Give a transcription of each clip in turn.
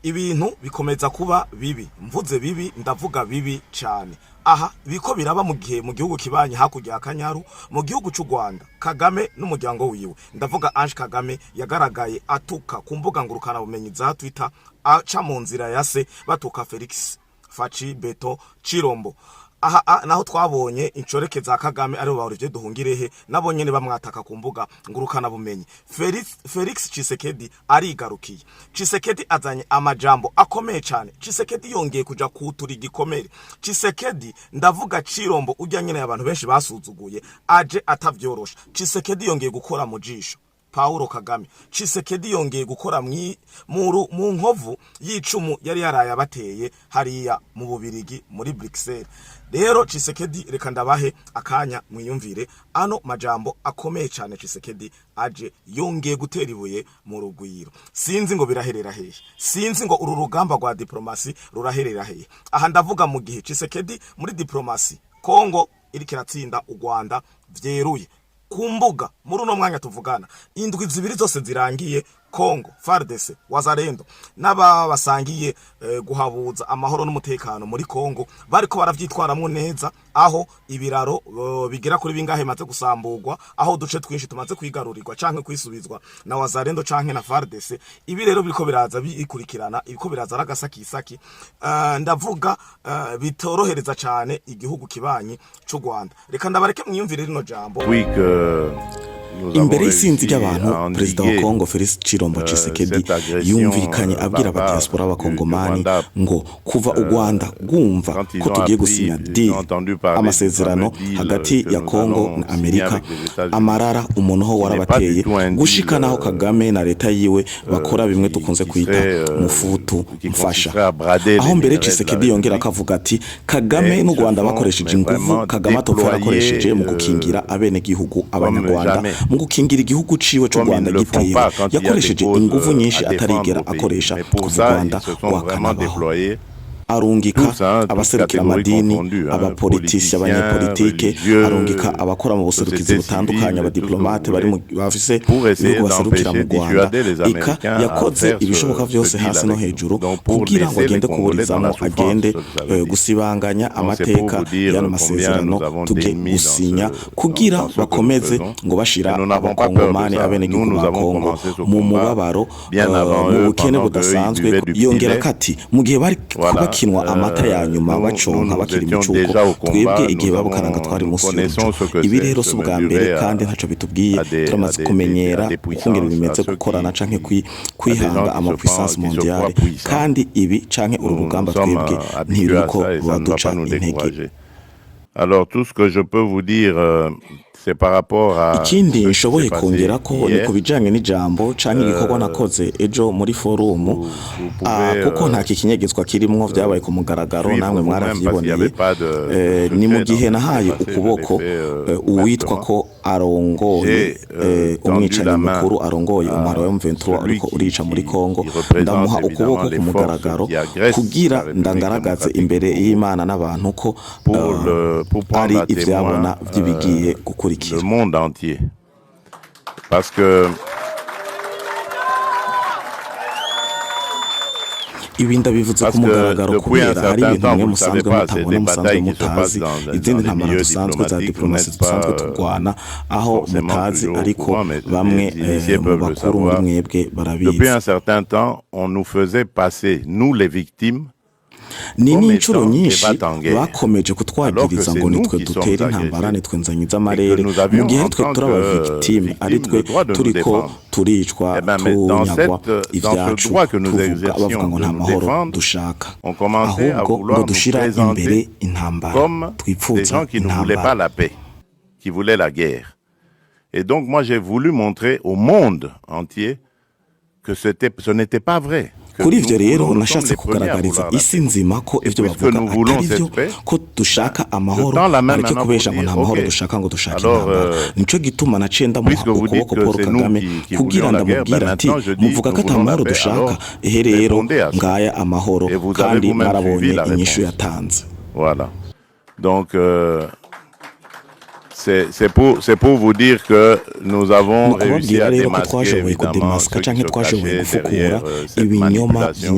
ibintu bikomeza kuba bibi, mvuze bibi ndavuga bibi cyane. Aha biko biraba mu gihe mu gihugu kibanye hakurya ya Kanyaru mu gihugu cy'u Rwanda. Kagame n'umuryango wiwe, ndavuga Ange Kagame, yagaragaye atuka ku mbuga ngurukana bumenyi za Twitter, aca mu nzira ya se batuka Felix Faci Beto Chirombo. Aha naho twabonye incoreke za Kagame ari baurije Duhungirehe nabo nyene bamwataka ku mbuga ngurukana bumenyi. Felix Tshisekedi arigarukiye. Tshisekedi azanye amajambo akomeye cyane. Tshisekedi yongeye kuja kutura igikomere. Tshisekedi ndavuga Chirombo ujya nyene abantu benshi basuzuguye aje atavyorosha. Tshisekedi yongeye gukora mu jisho Paulo Kagame. Tshisekedi yongeye gukora mu nkovu y'icumu yari yaraye abateye hariya mu Bubirigi muri Bruxelles. Rero Tshisekedi reka ndabahe akanya mwiyumvire ano majambo akomeye cyane Tshisekedi aje yongeye gutera ibuye mu rugwiro. Sinzi ngo biraherera hehe, sinzi ngo uru rugamba rwa diplomasi ruraherera hehe. Aha ndavuga mu gihe Tshisekedi muri diplomasi Kongo iri kiratsinda u Rwanda vyeruye kumbuga muri uno mwanya tuvugana indwi zibiri zose zirangiye Kongo FARDC Wazalendo n'aba basangiye guhabuza amahoro n'umutekano muri Kongo bariko baravyitwaramwo neza, aho ibiraro bigera kuri bingahe maze gusamburwa, aho duce twinshi tumaze kwigarurirwa canke kwisubizwa na Wazalendo canke na FARDC. Ibi rero biriko biraza bikurikirana, ibiko biraza ragasakisaki, ndavuga bitorohereza cyane igihugu kibanyi cy'u Rwanda. Reka ndabareke mwiyumvire rino jambo. Imbere y'isinzi ry'abantu, Perezida wa Kongo Felix Chirombo Tshisekedi yumvikanye abwira abadiaspora b'abakongomani ngo kuva u Rwanda rwumva ko tugiye gusinya amasezerano hagati ya Kongo na Amerika, amarara umuntu ho warabateye gushikanaho Kagame na leta yiwe bakora bimwe tukunze kwita mufutu mfasha. Aho mbere Tshisekedi yongera akavuga ati Kagame n'u Rwanda bakoresheje inguvu Kagame atopfa arakoresheje mu gukingira abene gihugu abanyarwanda, mu gukingira igihugu ciwe cy'u Rwanda giteye, yakoresheje inguvu nyinshi atarigera akoresha ku Rwanda wakanabaho. Arungika abaserukira amadini, abapolitisi, abanyepolitike, arungika abakora mu buserukizi butandukanye, abadiplomate bari mu bafise ibihugu baserukira mu Rwanda. Ika yakoze ibishoboka byose hasi no hejuru kugira ngo agende kuburizamo, agende gusibanganya amateka y'ano masezerano tuge gusinya, kugira bakomeze ngo bashira abakongomani abene gihugu ba Kongo mu mubabaro, mu bukene budasanzwe. Yongera kati mu gihe bari kinwa amata ya nyuma baconka bakiri micuko, twebwe igihe babukaranga twari musi y'umuco. Ibi rero si ubwa mbere kandi ntaco bitubwiye, turamaze kumenyera ukungera bimeze gukorana canke kwihanga amapuissance mondiale, kandi ibi canke uru rugamba twebwe ntiriko baduca intege. Alors tout ce que je peux vous dire c'est par rapport à ikindi nshoboye kongera ko ni kubijanye n'ijambo canke igikorwa nakoze ejo muri forum, kuko nta kikinyegezwa kirimwo, vyabaye ku mugaragaro namwe mwaravyiboneye. Ni mu gihe nahaye ukuboko uwitwa ko arongoye umwicanyi mukuru, arongoye umwaro wa M23 ariko urica muri Kongo, ndamuha ukuboko ku mugaragaro kugira ndangaragaze imbere y'Imana n'abantu ko ari ivyabona vyibigiye gukurikira le monde entier, parce que ibi ndabivuze ku mugaragaro kubera hari ibintu mwe musanzwe mutabona, musanzwe mutazi, izindi ntamara dusanzwe za diplomasi dusanzwe turwana aho mutazi, ariko bamwe mu bakuru muri mwebwe barabizi. Depuis un certain temps on nous faisait passer nous les victimes ni n'inshuro nyinshi bakomeje kutwagiriza ngo nitwe dutera intambara, nitwe nzanyiza amarere, mu gihe twe turaba victime ari twe turiko turicwa tunyagwa ivyacu, bavuga ngo nta mahoro dushaka, ahubwo ngo dushira imbere intambara, twipfuza intambara, qui voulaient la guerre. Et donc moi j'ai voulu montrer au monde entier que ce n'était pas vrai. Kuri ivyo rero nashatse kugaragariza isi nzima ko ivyo bavuga atari byo, ko dushaka amahoro, ariko kubesha ngo nta mahoro dushaka, ngo dushaka intambara. Nico gituma nacenda mu ukuboko Paul Kagame kugira ndamubwira ati muvuga ko ata mahoro dushaka, ehe rero ngaya amahoro, kandi marabonye inyishu yatanze. Voilà. Donc c'est pour vous dire que nous avons réussi à démasquer évidemment ceux qui se cachaient derrière cette manipulation.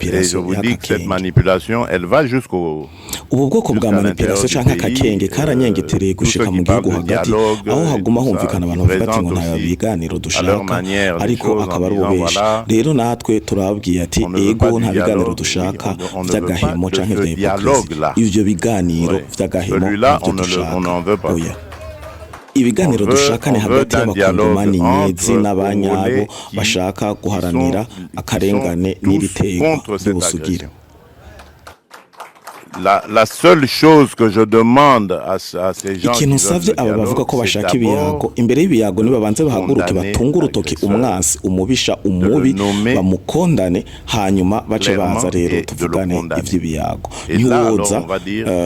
Et je vous dis que cette manipulation, elle va jusqu'au ubu bwoko bwa manipulation canke akakenge karanyengetereye gushika mu gihugu hagati aho haguma humvikana abantu bavuga ati ngo nta biganiro dushaka ariko akaba ari ububeshi rero natwe turababwiye ati ego nta biganiro dushaka vy'agahemo canke vya hypocrisie ivyo biganiro vy'agahemo nivyo dushaka oya ibiganiro dushaka ni hagati y'abakongomani nyezi n'abanyabo bashaka guharanira akarengane n'iritego ry'ubusugire. La seule chose que je demande à ces gens ikintu nsavye aba bavuga ko bashaka ibiyago imbere y'ibiyago nibabanze bahaguruke batunga urutoki umwansi umubisha umubi bamukondane hanyuma bace baza rero tuvugane ivy'ibiyago ntiwoza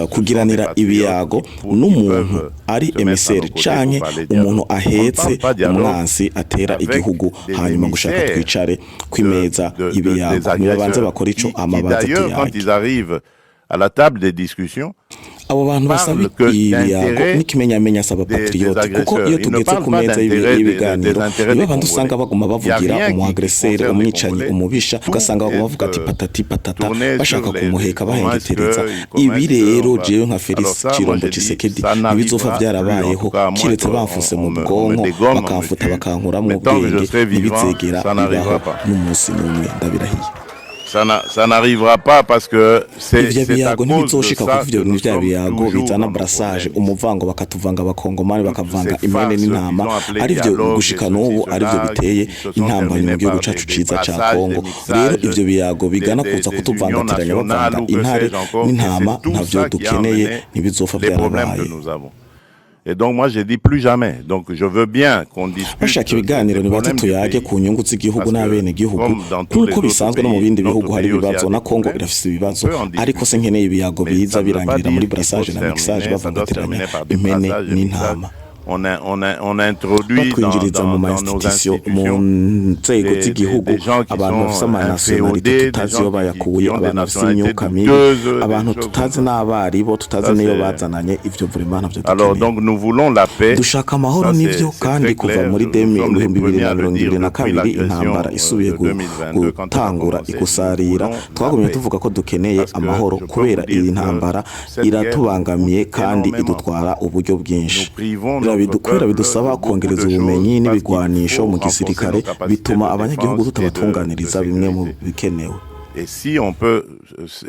kugiranira ibiyago n'umuntu ari emiseri canke umuntu ahetse umwansi atera igihugu hanyuma gushaka twicare kw'imeza y'ibiyago nibabanze bakora ico amabaza tuyage à la table des discussions. Abo bantu basaba ibiyago n'ikimenyamenya asaba patriote kuko iyo tugeze ku meza y'ibiganiro nibo abantu usanga baguma bavugira umuagresere umwicanyi umubisha ugasanga baguma bavuga ati patati patata bashaka kumuheka bahengetereza ibi rero jewe nka Felix Chirombo Tshisekedi ibizofa byarabayeho kiretse bamfuse mu bwonko bakamfuta bakankuramwo ubwenge ibizegera bibaho n'umunsi n'umwe ndabirahiye. Ça n'arrivera pas parce que c'est à cause de ça que nous sommes bizana brassage umuvango bakatuvanga abakongomani bakavanga imene n'intama ari byo gushika n'ubu ari byo biteye intambanye mu gihugu cacu ciza ca Kongo rero ivyo biyago bigana kuza kutuvangatiranya bavanga intare n'intama ntavyo dukeneye ntibizofa byarabaye. Et donc moi j'ai dit plus jamais. Donc je veux bien qu'on discute. Bashaka ibiganiro nibaze tuyage ku nyungu z'igihugu n'abene gihugu kuko bisanzwe no mu bindi bihugu hari ibibazo na Kongo irafise ibibazo ariko se nkeneye ibiyago biza birangirira muri brassage na mixage bavangatiranya impene n'intama. On a introduit dans nos institutions des gens qui sont inféodés, des gens qui ont des nationalités douteuses. Alors donc nous voulons la paix. Ça, c'est très clair. J'en ai premier à le dire depuis l'agression de 2022 quand on a commencé. Nous privons kubera bidusaba kongereza ubumenyi n'ibigwanisho mu gisirikare bituma abanyagihugu tutabatunganiriza bimwe mu bikenewe. Et si on peut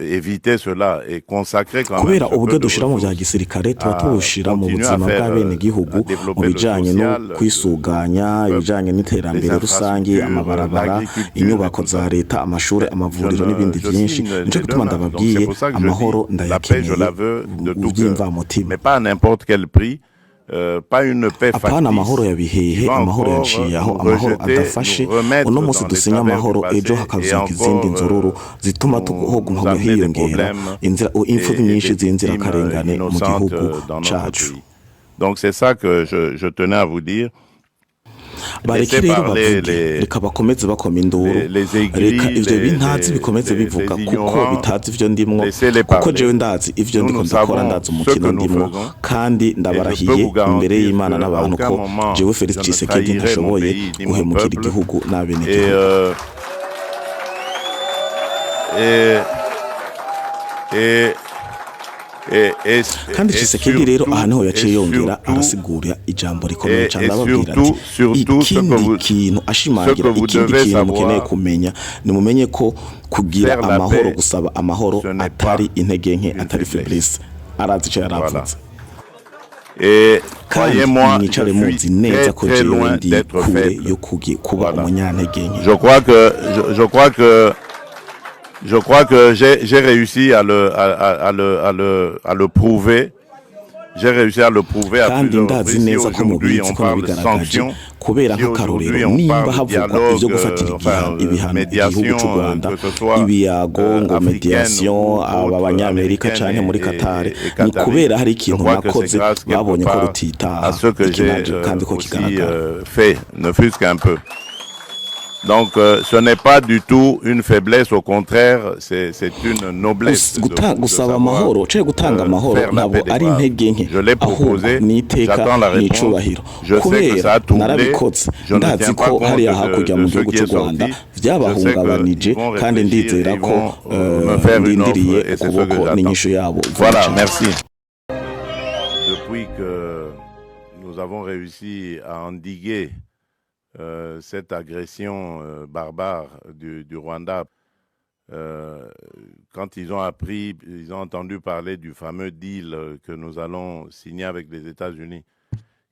éviter cela et consacrer quand même kubera uburyo dushira mu bya gisirikare tuba tubushira mu buzima bw'abene gihugu mu bijanye no kwisuganya ibijanye n'iterambere rusange amabarabara inyubako za leta amashuri amavuriro n'ibindi byinshi nico gituma ndababwiye amahoro ndayakeneye ubyimva mutima mais pas à n'importe quel prix. Pas une paix factice. Apana amahoro ya bihehe amahoro yaciyaho amahoro adafashe uno munsi dusinya amahoro ejo hakazuka izindi nzururu zituma tuhoguma hiyongera inzira impfu nyinshi zinzira karengane mu gihugu cacu. Donc c'est ça que je tenais à vous dire. bareke rero bavuge reka bakomeze bakoma induru reka ivyo bintazi bikomeze bivuga kuko bitazi ivyo ndimwo kuko jewe ndazi ivyo ndiko ndakora ndazi umukino ndimwo kandi ndabarahiye imbere y'Imana n'abantu ko jewe Felix Tshisekedi ntashoboye guhemukira igihugu n'abene gihugu. kandi Tshisekedi rero aha niho yaciye yongera arasigura ijambo rikomeye cyane ababwira ati ikindi kintu ashimangira ikindi kintu mukeneye kumenya ni mumenye ko kugira amahoro gusaba amahoro atari intege nke atari faiblesse arazi cyo yaravuze. Croyez-moi, nicare muzi neza ko jewe ndi kure yo kuba umunyantege nke. Je crois que j'ai réussi à le prouver. J'ai réussi à le prouver à plusieurs reprises. Si aujourd'hui on parle de sanctions, kubera nk'akarorero nimba havugwa ivyo gufatira ibihano igihugu cy'u Rwanda ibiyago ngo mediation abanyamerika canke muri Qatar ni kubera hari ikintu bakoze babonye ko rutita à ce que j'ai aussi fait, ne fût-ce qu'un peu. Donc, ce n'est pas du tout une faiblesse, au contraire, c'est une noblesse. Gusaba amahoro, cyo gutanga amahoro ntabwo ari intege nke, ahubwo ni iteka n'icubahiro. Kubera narabikoze, ndazi ko hariya hakurya mu gihugu cy'u Rwanda byabahungabanije, kandi ndizera ko ndindiriye ukuboko n'inyishu yabo. Voilà, merci. Depuis que nous avons réussi à endiguer cette agression barbare du Rwanda, quand ils ont entendu parler du fameux deal que nous allons signer avec les États-Unis,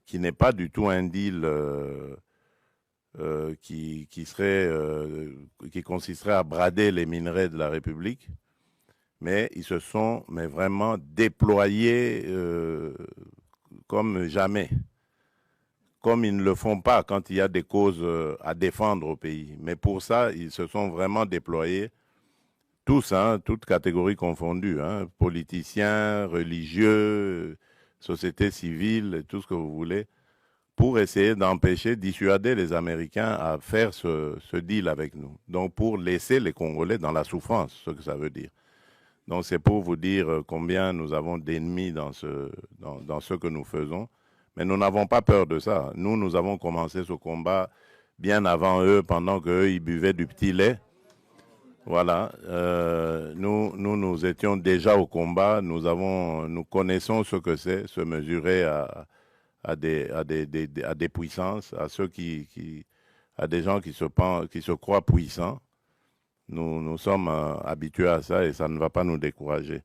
qui n'est pas du tout un deal qui consisterait à brader les minerais de la République, mais ils se sont vraiment déployés comme jamais. Comme ils ne le font pas quand il y a des causes à défendre au pays. Mais pour ça, ils se sont vraiment déployés, tous, toutes catégories confondues, politiciens, religieux, société civile, tout ce que vous voulez, pour essayer d'empêcher, dissuader les Américains à faire ce deal avec nous. Donc pour laisser les Congolais dans la souffrance, ce que ça veut dire. Donc c'est pour vous dire combien nous avons d'ennemis dans ce que nous faisons. Mais nous n'avons pas peur de ça. Nous avons commencé ce combat bien avant eux, pendant qu'eux, ils buvaient du petit lait. Voilà. Nous étions déjà au combat. Nous connaissons ce que c'est, se mesurer à des puissances, à des gens qui se croient puissants. Nous sommes habitués à ça et ça ne va pas nous décourager.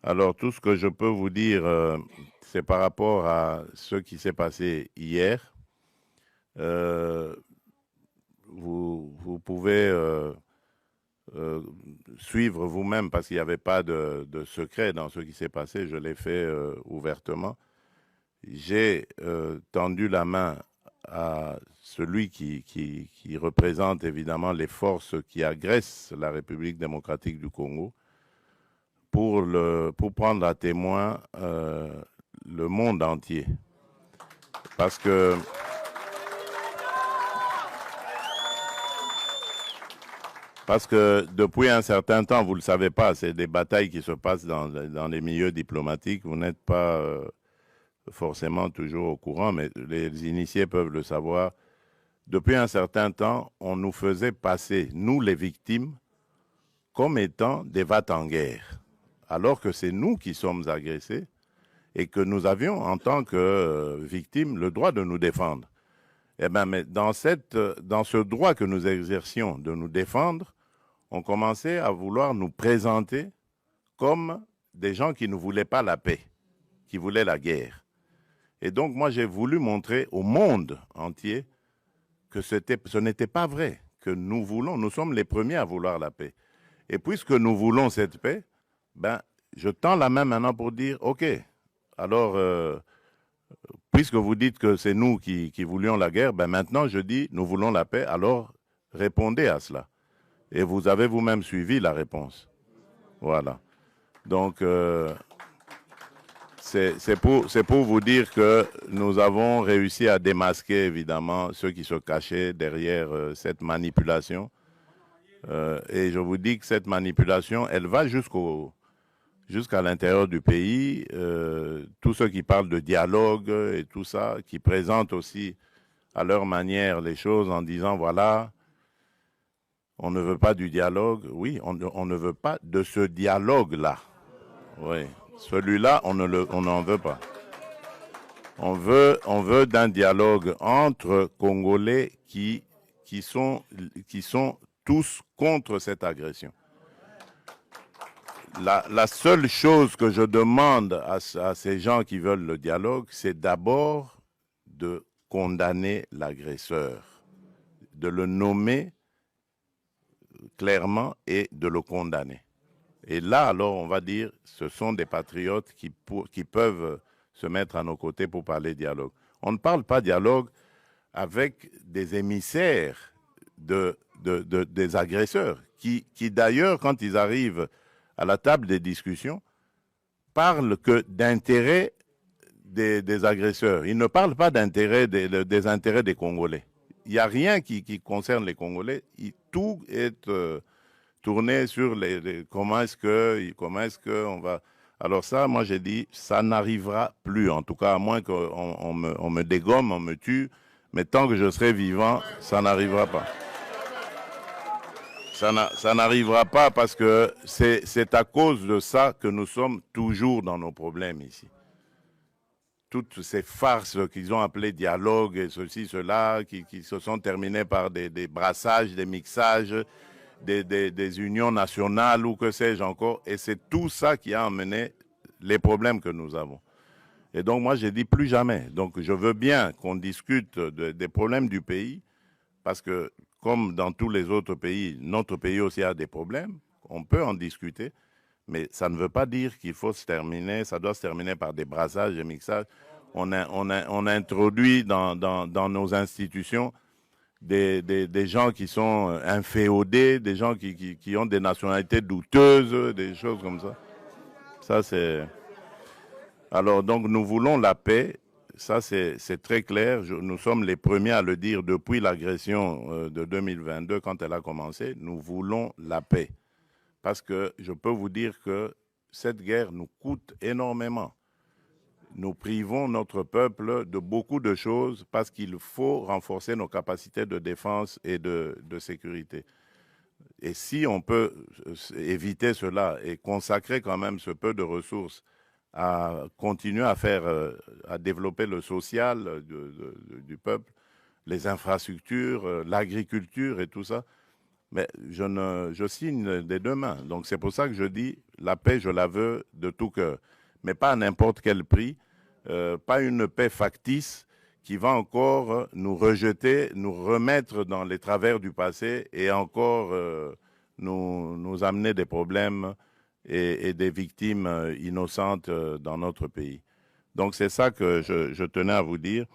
Alors, tout ce que je peux vous dire, c'est par rapport à ce qui s'est passé hier. Vous pouvez suivre vous-même parce qu'il n'y avait pas de secret dans ce qui s'est passé. Je l'ai fait ouvertement. J'ai tendu la main à celui qui représente évidemment les forces qui agressent la République démocratique du Congo, pour prendre à témoin le monde entier. Parce que depuis un certain temps, vous ne le savez pas, c'est des batailles qui se passent dans les milieux diplomatiques. Vous n'êtes pas forcément toujours au courant, mais les initiés peuvent le savoir. Depuis un certain temps, on nous faisait passer, nous les victimes, comme étant des va-t-en-guerre, alors que c'est nous qui sommes agressés et que nous avions, en tant que victimes, le droit de nous défendre. Eh bien, mais dans ce droit que nous exercions de nous défendre, on commençait à vouloir nous présenter comme des gens qui ne voulaient pas la paix, qui voulaient la guerre. Et donc, moi, j'ai voulu montrer au monde entier que ce n'était pas vrai, que nous sommes les premiers à vouloir la paix. Et puisque nous voulons cette paix, ben, je tends la main maintenant pour dire, OK, alors, puisque vous dites que c'est nous qui voulions la guerre, ben maintenant je dis, nous voulons la paix, alors répondez à cela. Et vous avez vous-même suivi la réponse. Voilà. Donc, c'est pour vous dire que nous avons réussi à démasquer, évidemment, ceux qui se cachaient derrière cette manipulation. Et je vous dis que cette manipulation, elle va jusqu'à l'intérieur du pays. Tous ceux qui parlent de dialogue et tout ça, qui présentent aussi à leur manière les choses en disant, voilà, on ne veut pas du dialogue. Oui, on ne veut pas de ce dialogue-là. Oui, celui-là, on n'en veut pas. On veut d'un dialogue entre Congolais qui sont tous contre cette agression. La seule chose que je demande à ces gens qui veulent le dialogue, c'est d'abord de condamner l'agresseur, de le nommer clairement et de le condamner. Et là, alors, on va dire, ce sont des patriotes qui peuvent se mettre à nos côtés pour parler dialogue. On ne parle pas dialogue avec des émissaires des agresseurs, qui d'ailleurs, quand ils arrivent à la table des discussions, parlent que d'intérêt des agresseurs. Ils ne parlent pas des intérêts des Congolais. il n'y a rien qui concerne les Congolais. Tout est tourné sur comment est-ce que on va... Alors ça, moi j'ai dit, ça n'arrivera plus, en tout cas, à moins qu'on me dégomme, on me tue, mais tant que je serai vivant, ça n'arrivera pas. Ça n'arrivera pas parce que c'est à cause de ça que nous sommes toujours dans nos problèmes ici. Toutes ces farces qu'ils ont appelées dialogue et ceci, cela, qui se sont terminées par des brassages, des mixages, des unions nationales ou que sais-je encore. Et c'est tout ça qui a amené les problèmes que nous avons. Et donc moi j'ai dit plus jamais. Donc je veux bien qu'on discute des problèmes du pays parce que comme dans tous les autres pays, notre pays aussi a des problèmes. On peut en discuter. Mais ça ne veut pas dire qu'il faut se terminer, ça doit se terminer par des brassages, des mixages. On a introduit dans nos institutions des gens qui sont inféodés, des gens qui ont des nationalités douteuses, des choses comme ça. Ça, c'est... Alors, donc, nous voulons la paix. Ça, c'est très clair. Nous sommes les premiers à le dire depuis l'agression de 2022, quand elle a commencé. Nous voulons la paix. Parce que je peux vous dire que cette guerre nous coûte énormément. Nous privons notre peuple de beaucoup de choses parce qu'il faut renforcer nos capacités de défense et de sécurité. Et si on peut éviter cela et consacrer quand même ce peu de ressources à continuer à développer le social du peuple, les infrastructures, l'agriculture et tout ça, mais je signe des deux mains. Donc c'est pour ça que je dis, la paix, je la veux de tout cœur. Mais pas à n'importe quel prix, pas une paix factice qui va encore nous rejeter, nous remettre dans les travers du passé et encore nous amener des problèmes et des victimes innocentes dans notre pays. Donc c'est ça que je tenais à vous dire.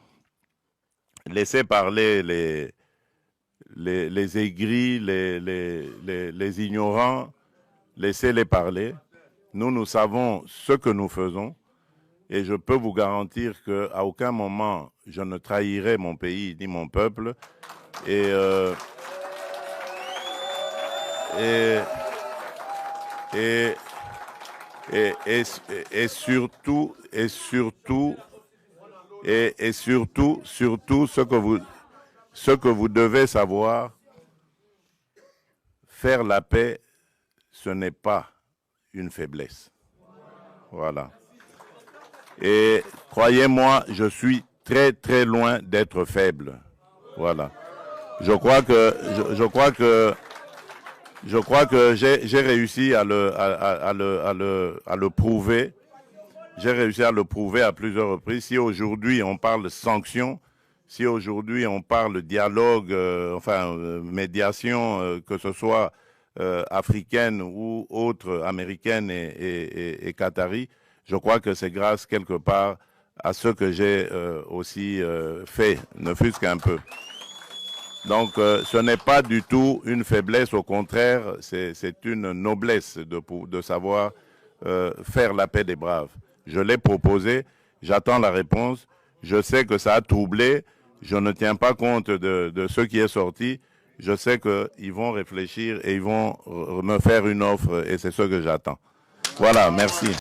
Laissez parler les aigris, les ignorants, laissez-les parler. Nous savons ce que nous faisons et je peux vous garantir qu'à aucun moment je ne trahirai mon pays ni mon peuple et surtout ce que vous devez savoir, faire la paix, ce n'est pas une faiblesse. Voilà. Et croyez-moi, je suis très très loin d'être faible. Voilà. Je crois que j'ai réussi à le prouver. J'ai réussi à le prouver à plusieurs reprises. Si aujourd'hui on parle sanctions, si aujourd'hui on parle dialogue, médiation, que ce soit africaine ou autre, américaine et qatari, je crois que c'est grâce quelque part à ce que j'ai aussi fait, ne fût-ce qu'un peu. Donc ce n'est pas du tout une faiblesse, au contraire, c'est une noblesse de savoir faire la paix des braves. Je l'ai proposé, j'attends la réponse, je sais que ça a troublé, je ne tiens pas compte de ce qui est sorti, je sais qu'ils vont réfléchir et ils vont me faire une offre et c'est ce que j'attends. Voilà, merci.